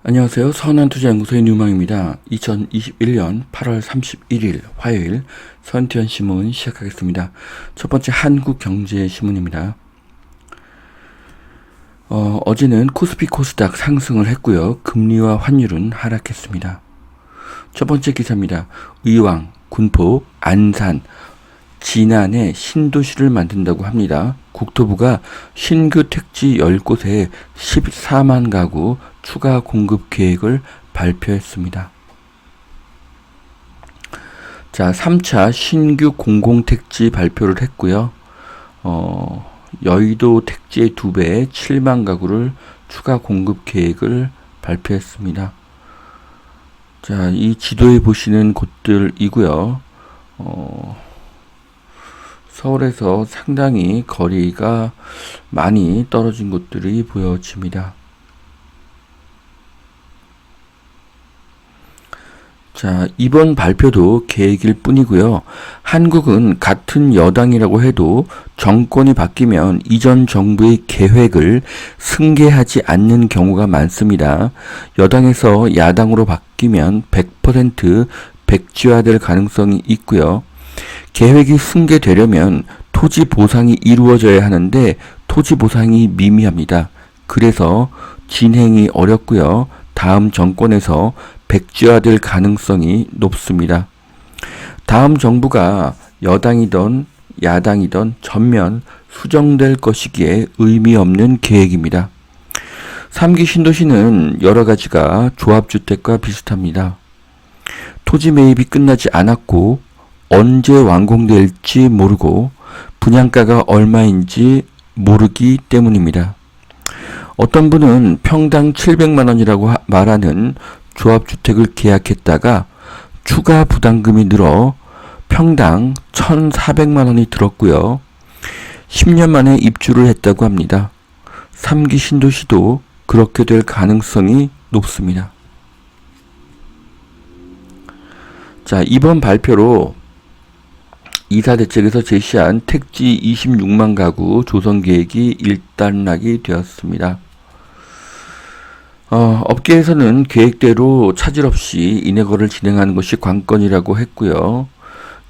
안녕하세요. 선한투자연구소의 뉴망입니다. 2021년 8월 31일 화요일 선티현 신문 시작하겠습니다. 첫 번째 한국경제신문입니다. 어제는 코스피 코스닥 상승을 했고요. 금리와 환율은 하락했습니다. 첫 번째 기사입니다. 의왕, 군포, 안산, 진안에 신도시를 만든다고 합니다. 국토부가 신규 택지 10곳에 14만 가구 추가 공급 계획을 발표했습니다. 자, 3차 신규 공공택지 발표를 했고요. 여의도 택지의 2배 7만 가구를 추가 공급 계획을 발표했습니다. 자, 이 지도에 보시는 곳들이고요. 서울에서 상당히 거리가 많이 떨어진 곳들이 보여집니다. 자, 이번 발표도 계획일 뿐이고요. 한국은 같은 여당이라고 해도 정권이 바뀌면 이전 정부의 계획을 승계하지 않는 경우가 많습니다. 여당에서 야당으로 바뀌면 100% 백지화될 가능성이 있고요. 계획이 승계되려면 토지 보상이 이루어져야 하는데 토지 보상이 미미합니다. 그래서 진행이 어렵고요. 다음 정권에서 백지화될 가능성이 높습니다. 다음 정부가 여당이든 야당이든 전면 수정될 것이기에 의미 없는 계획입니다. 3기 신도시는 여러 가지가 조합주택과 비슷합니다. 토지 매입이 끝나지 않았고 언제 완공될지 모르고 분양가가 얼마인지 모르기 때문입니다. 어떤 분은 평당 700만 원이라고 말하는 조합주택을 계약했다가 추가 부담금이 늘어 평당 1,400만 원이 들었고요. 10년 만에 입주를 했다고 합니다. 3기 신도시도 그렇게 될 가능성이 높습니다. 자, 이번 발표로 이사대책에서 제시한 택지 26만 가구 조성 계획이 일단락이 되었습니다. 업계에서는 계획대로 차질 없이 인허가를 진행하는 것이 관건이라고 했고요.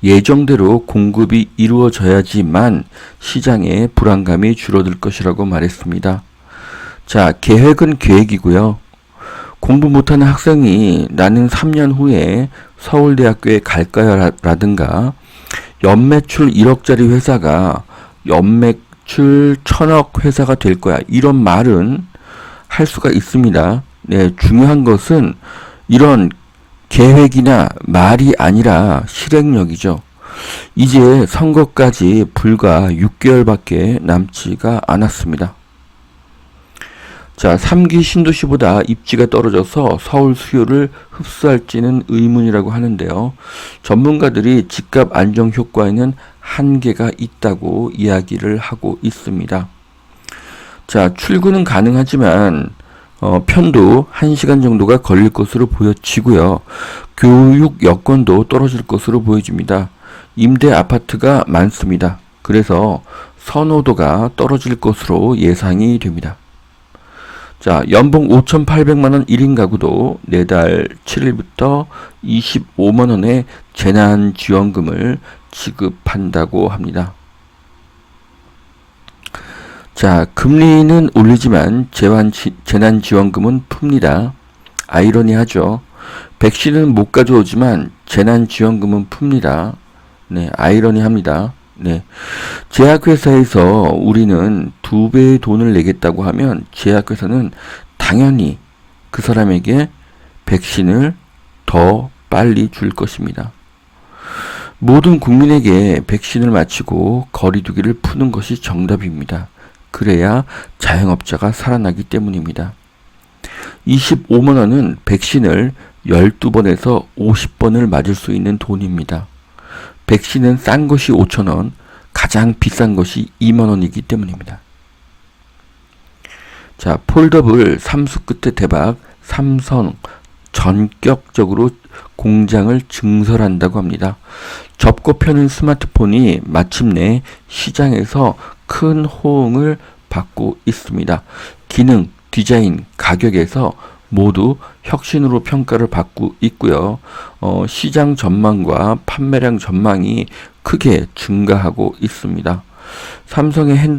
예정대로 공급이 이루어져야지만 시장의 불안감이 줄어들 것이라고 말했습니다. 자, 계획은 계획이고요. 공부 못하는 학생이 나는 3년 후에 서울대학교에 갈까요? 라든가 연매출 1억짜리 회사가 연매출 1,000억 회사가 될 거야. 이런 말은 할 수가 있습니다. 네, 중요한 것은 이런 계획이나 말이 아니라 실행력이죠. 이제 선거까지 불과 6개월밖에 남지가 않았습니다. 자, 3기 신도시보다 입지가 떨어져서 서울 수요를 흡수할지는 의문이라고 하는데요. 전문가들이 집값 안정 효과에는 한계가 있다고 이야기를 하고 있습니다. 자, 출근은 가능하지만 편도 1시간 정도가 걸릴 것으로 보여지고요. 교육 여건도 떨어질 것으로 보여집니다. 임대 아파트가 많습니다. 그래서 선호도가 떨어질 것으로 예상이 됩니다. 자, 연봉 5,800만원 1인 가구도 내달 7일부터 25만원의 재난지원금을 지급한다고 합니다. 자, 금리는 올리지만 재난지원금은 풉니다. 아이러니하죠. 백신은 못 가져오지만 재난지원금은 풉니다. 네, 아이러니합니다. 네. 제약회사에서 우리는 2배의 돈을 내겠다고 하면 제약회사는 당연히 그 사람에게 백신을 더 빨리 줄 것입니다. 모든 국민에게 백신을 맞히고 거리두기를 푸는 것이 정답입니다. 그래야 자영업자가 살아나기 때문입니다. 25만원은 백신을 12번에서 50번을 맞을 수 있는 돈입니다. 백신은 싼 것이 5,000원, 가장 비싼 것이 2만원이기 때문입니다. 자, 폴더블 삼수 끝에 대박, 삼성 전격적으로 공장을 증설한다고 합니다. 접고 펴는 스마트폰이 마침내 시장에서 큰 호응을 받고 있습니다. 기능, 디자인, 가격에서 모두 혁신으로 평가를 받고 있고요. 시장 전망과 판매량 전망이 크게 증가하고 있습니다. 삼성의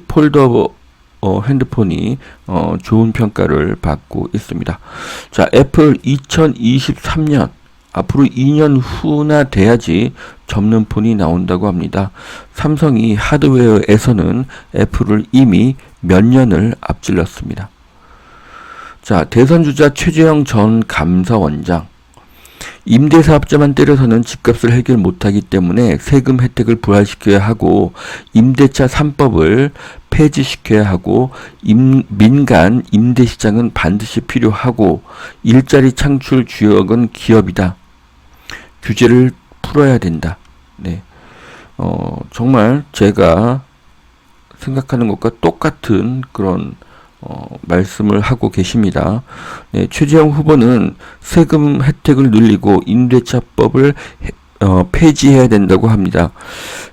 폴더 핸드폰이 좋은 평가를 받고 있습니다. 자, 애플 2023년 앞으로 2년 후나 돼야지 접는 폰이 나온다고 합니다. 삼성이 하드웨어에서는 애플을 이미 몇 년을 앞질렀습니다. 자, 대선주자 최재형 전 감사원장. 임대사업자만 때려서는 집값을 해결 못하기 때문에 세금 혜택을 부활시켜야 하고 임대차 3법을 폐지시켜야 하고 민간 임대시장은 반드시 필요하고 일자리 창출 주역은 기업이다. 규제를 풀어야 된다. 네. 정말 제가 생각하는 것과 똑같은 그런 말씀을 하고 계십니다. 네, 최재형 후보는 세금 혜택을 늘리고 임대차법을 폐지해야 된다고 합니다.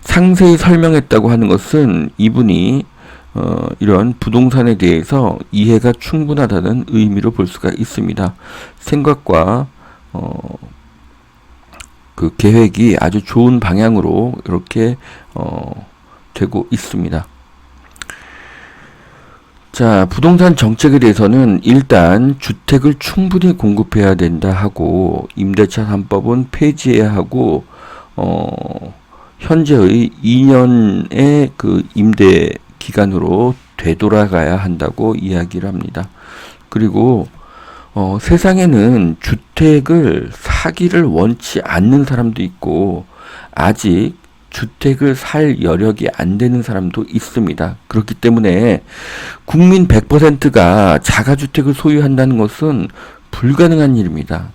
상세히 설명했다고 하는 것은 이분이 이런 부동산에 대해서 이해가 충분하다는 의미로 볼 수가 있습니다. 생각과 그 계획이 아주 좋은 방향으로 이렇게 되고 있습니다. 자, 부동산 정책에 대해서는 일단 주택을 충분히 공급해야 된다 하고 임대차 3법은 폐지해야 하고 현재의 2년의 그 임대 기간으로 되돌아가야 한다고 이야기를 합니다. 그리고 세상에는 주택을 사기를 원치 않는 사람도 있고 아직 주택을 살 여력이 안 되는 사람도 있습니다. 그렇기 때문에 국민 100%가 자가주택을 소유한다는 것은 불가능한 일입니다.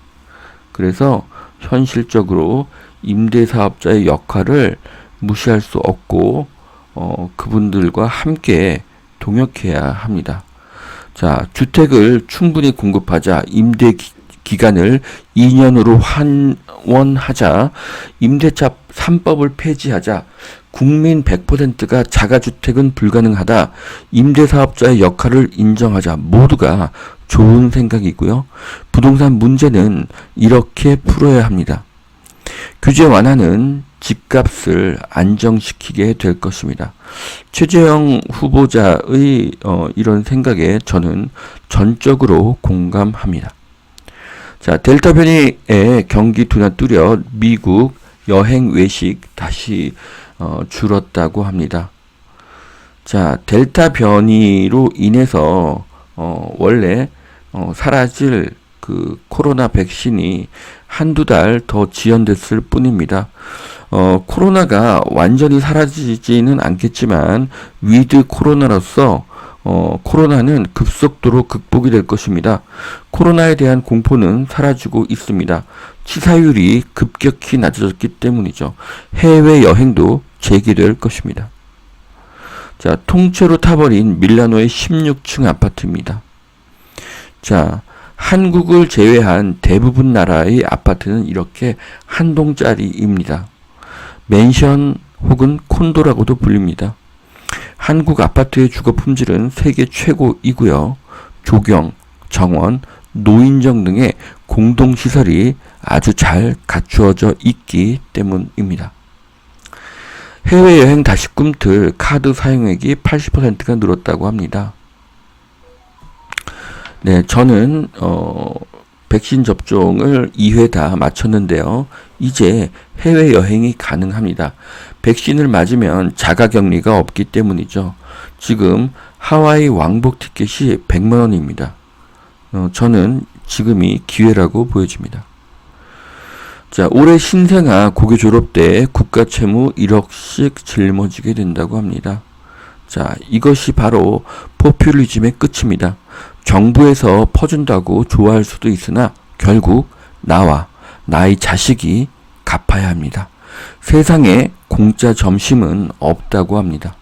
그래서 현실적으로 임대사업자의 역할을 무시할 수 없고 그분들과 함께 동역해야 합니다. 자, 주택을 충분히 공급하자, 임대 기간을 2년으로 환원하자, 임대차 3법을 폐지하자, 국민 100%가 자가주택은 불가능하다, 임대사업자의 역할을 인정하자, 모두가 좋은 생각이고요. 부동산 문제는 이렇게 풀어야 합니다. 규제 완화는 집값을 안정시키게 될 것입니다. 최재형 후보자의 이런 생각에 저는 전적으로 공감합니다. 자, 델타 변이의 경기 둔화뚜려 미국 여행 외식 다시 줄었다고 합니다. 자, 델타 변이로 인해서 원래 사라질 그 코로나 백신이 한두 달 더 지연됐을 뿐입니다. 코로나가 완전히 사라지지는 않겠지만 위드 코로나로서 코로나는 급속도로 극복이 될 것입니다. 코로나에 대한 공포는 사라지고 있습니다. 치사율이 급격히 낮아졌기 때문이죠. 해외 여행도 재개될 것입니다. 자, 통째로 타버린 밀라노의 16층 아파트입니다. 자, 한국을 제외한 대부분 나라의 아파트는 이렇게 한 동짜리입니다. 맨션 혹은 콘도라고도 불립니다. 한국 아파트의 주거 품질은 세계 최고이고요. 조경, 정원, 노인정 등의 공동시설이 아주 잘 갖추어져 있기 때문입니다. 해외여행 다시 꿈틀 카드 사용액이 80%가 늘었다고 합니다. 네, 저는 백신 접종을 2회 다 마쳤는데요. 이제 해외여행이 가능합니다. 백신을 맞으면 자가격리가 없기 때문이죠. 지금 하와이 왕복 티켓이 100만 원입니다. 저는 지금이 기회라고 보여집니다. 자, 올해 신생아 고교 졸업 때 국가 채무 1억씩 짊어지게 된다고 합니다. 자, 이것이 바로 포퓰리즘의 끝입니다. 정부에서 퍼준다고 좋아할 수도 있으나 결국 나와 나의 자식이 갚아야 합니다. 세상에 공짜 점심은 없다고 합니다.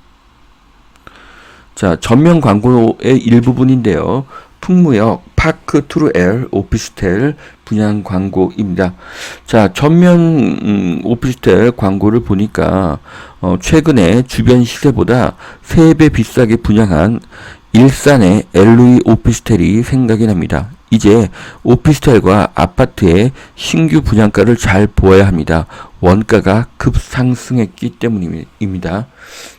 자, 전면 광고의 일부분인데요. 풍무역 파크 트루엘 오피스텔 분양 광고입니다. 자, 전면 오피스텔 광고를 보니까 최근에 주변 시세보다 3배 비싸게 분양한 일산의 LV 오피스텔이 생각이 납니다. 이제 오피스텔과 아파트의 신규 분양가를 잘 보아야 합니다. 원가가 급상승했기 때문입니다.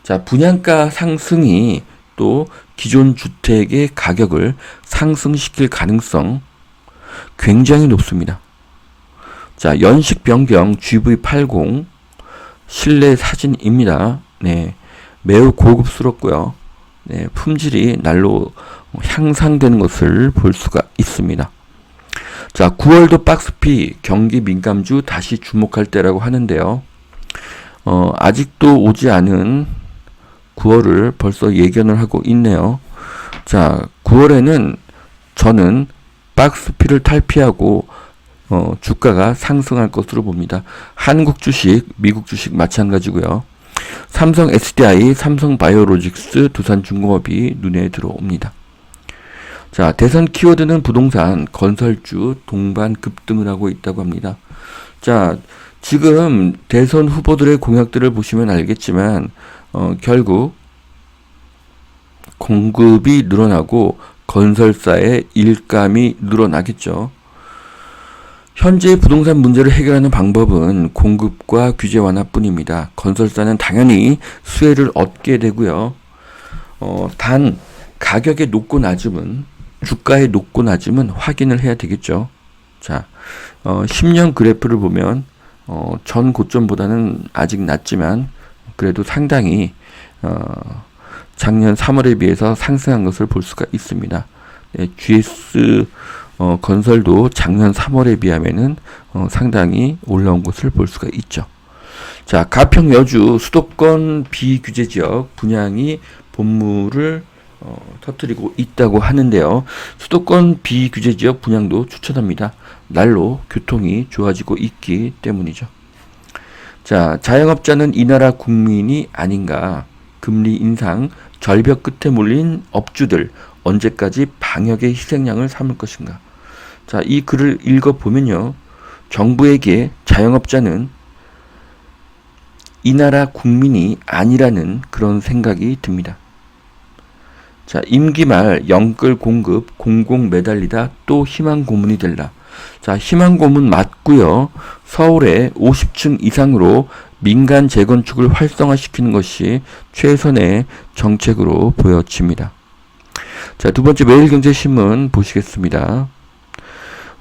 자, 분양가 상승이 또 기존 주택의 가격을 상승시킬 가능성 굉장히 높습니다. 자, 연식 변경 GV80 실내 사진입니다. 네, 매우 고급스럽고요. 네, 품질이 날로 향상되는 것을 볼 수가 있습니다. 자, 9월도 박스피 경기 민감주 다시 주목할 때라고 하는데요. 아직도 오지 않은 9월을 벌써 예견을 하고 있네요. 자, 9월에는 저는 박스피를 탈피하고 주가가 상승할 것으로 봅니다. 한국 주식, 미국 주식 마찬가지고요. 삼성 SDI, 삼성 바이오로직스, 두산중공업이 눈에 들어옵니다. 자, 대선 키워드는 부동산, 건설주, 동반 급등을 하고 있다고 합니다. 자, 지금 대선 후보들의 공약들을 보시면 알겠지만 결국 공급이 늘어나고 건설사의 일감이 늘어나겠죠. 현재 부동산 문제를 해결하는 방법은 공급과 규제 완화뿐입니다. 건설사는 당연히 수혜를 얻게 되고요. 단 가격의 높고 낮음은 주가의 높고 낮음은 확인을 해야 되겠죠. 자, 10년 그래프를 보면 전 고점보다는 아직 낮지만 그래도 상당히 작년 3월에 비해서 상승한 것을 볼 수가 있습니다. 네, GS 건설도 작년 3월에 비하면은 상당히 올라온 것을 볼 수가 있죠. 자, 가평 여주 수도권 비규제 지역 분양이 본물을 터뜨리고 있다고 하는데요. 수도권 비규제 지역 분양도 추천합니다. 날로 교통이 좋아지고 있기 때문이죠. 자, 자영업자는 이 나라 국민이 아닌가. 금리 인상, 절벽 끝에 몰린 업주들 언제까지 방역의 희생양을 삼을 것인가. 자, 이 글을 읽어보면요. 정부에게 자영업자는 이 나라 국민이 아니라는 그런 생각이 듭니다. 자, 임기 말 영끌 공급 공공 매달리다 또 희망 고문이 될라. 자, 희망 고문 맞고요. 서울에 50층 이상으로 민간 재건축을 활성화시키는 것이 최선의 정책으로 보여집니다. 자, 두 번째 매일경제신문 보시겠습니다.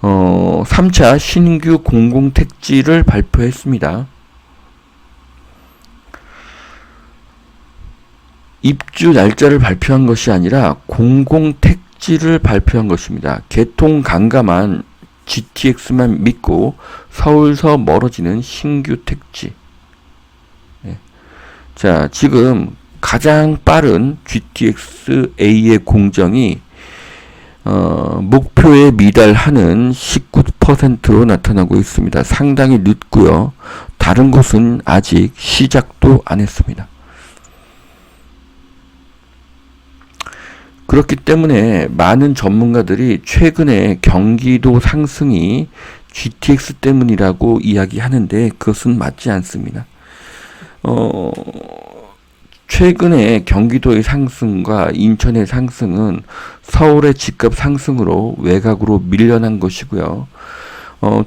3차 신규 공공택지를 발표했습니다. 입주 날짜를 발표한 것이 아니라 공공택지를 발표한 것입니다. 개통 간감한 GTX만 믿고 서울서 멀어지는 신규 택지. 네. 자, 지금 가장 빠른 GTX-A의 공정이 목표에 미달하는 19%로 나타나고 있습니다. 상당히 늦고요. 다른 곳은 아직 시작도 안 했습니다. 그렇기 때문에 많은 전문가들이 최근에 경기도 상승이 GTX 때문이라고 이야기하는데 그것은 맞지 않습니다. 최근에 경기도의 상승과 인천의 상승은 서울의 집값 상승으로 외곽으로 밀려난 것이고요.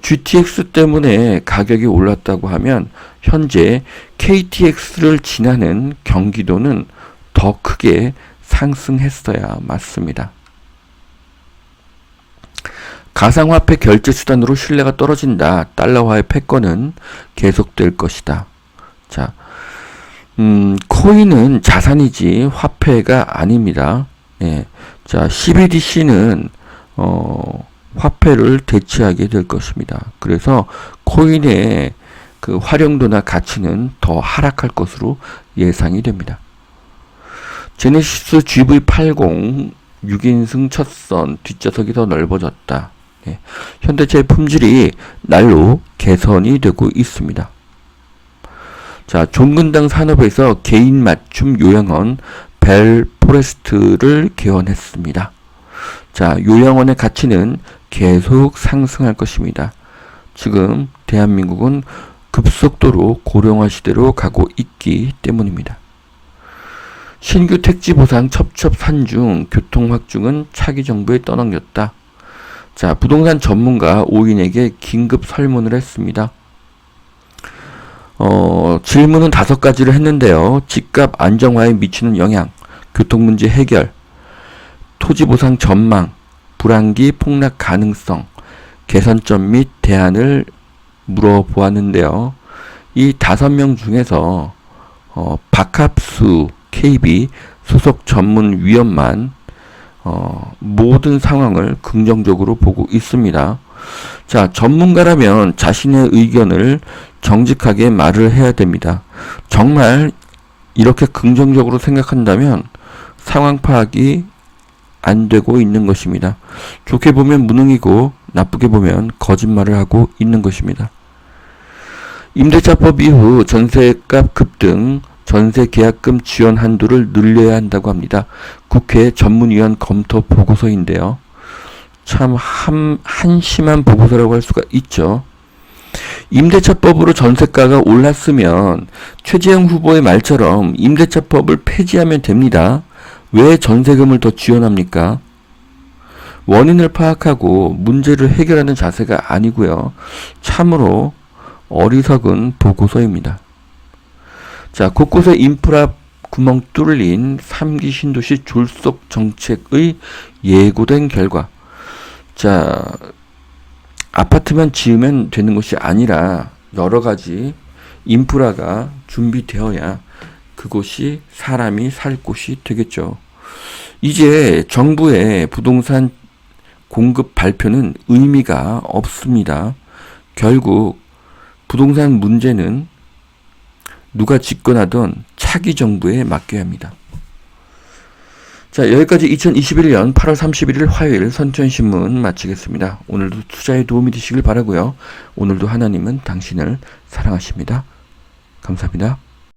GTX 때문에 가격이 올랐다고 하면 현재 KTX를 지나는 경기도는 더 크게 상승했어야 맞습니다. 가상화폐 결제 수단으로 신뢰가 떨어진다. 달러화의 패권은 계속될 것이다. 자, 코인은 자산이지 화폐가 아닙니다. 예. 자, CBDC는 화폐를 대체하게 될 것입니다. 그래서 코인의 그 활용도나 가치는 더 하락할 것으로 예상이 됩니다. 제네시스 GV80 6인승 첫선 뒷좌석이 더 넓어졌다. 예. 현대차의 품질이 날로 개선이 되고 있습니다. 자, 종근당 산업에서 개인 맞춤 요양원 벨포레스트를 개원했습니다. 자, 요양원의 가치는 계속 상승할 것입니다. 지금 대한민국은 급속도로 고령화 시대로 가고 있기 때문입니다. 신규 택지 보상 첩첩산중, 교통 확충은 차기 정부에 떠넘겼다. 자, 부동산 전문가 5인에게 긴급 설문을 했습니다. 질문은 5가지를 했는데요. 집값 안정화에 미치는 영향, 교통문제 해결, 토지보상 전망, 불황기 폭락 가능성, 개선점 및 대안을 물어보았는데요. 이 5명 중에서 박합수 KB 소속 전문위원만 모든 상황을 긍정적으로 보고 있습니다. 자, 전문가라면 자신의 의견을 정직하게 말을 해야 됩니다. 정말 이렇게 긍정적으로 생각한다면 상황 파악이 안 되고 있는 것입니다. 좋게 보면 무능이고 나쁘게 보면 거짓말을 하고 있는 것입니다. 임대차법 이후 전세값 급등, 전세 계약금 지원 한도를 늘려야 한다고 합니다. 국회 전문위원 검토 보고서인데요. 참 한심한 보고서라고 할 수가 있죠. 임대차법으로 전세가가 올랐으면 최재형 후보의 말처럼 임대차법을 폐지하면 됩니다. 왜 전세금을 더 지원합니까? 원인을 파악하고 문제를 해결하는 자세가 아니고요. 참으로 어리석은 보고서입니다. 자, 곳곳에 인프라 구멍 뚫린 3기 신도시 졸속 정책의 예고된 결과. 자, 아파트만 지으면 되는 것이 아니라 여러 가지 인프라가 준비되어야 그곳이 사람이 살 곳이 되겠죠. 이제 정부의 부동산 공급 발표는 의미가 없습니다. 결국 부동산 문제는 누가 집권하던 차기 정부에 맡겨야 합니다. 자, 여기까지 2021년 8월 31일 화요일 선천신문 마치겠습니다. 오늘도 투자에 도움이 되시길 바라고요. 오늘도 하나님은 당신을 사랑하십니다. 감사합니다.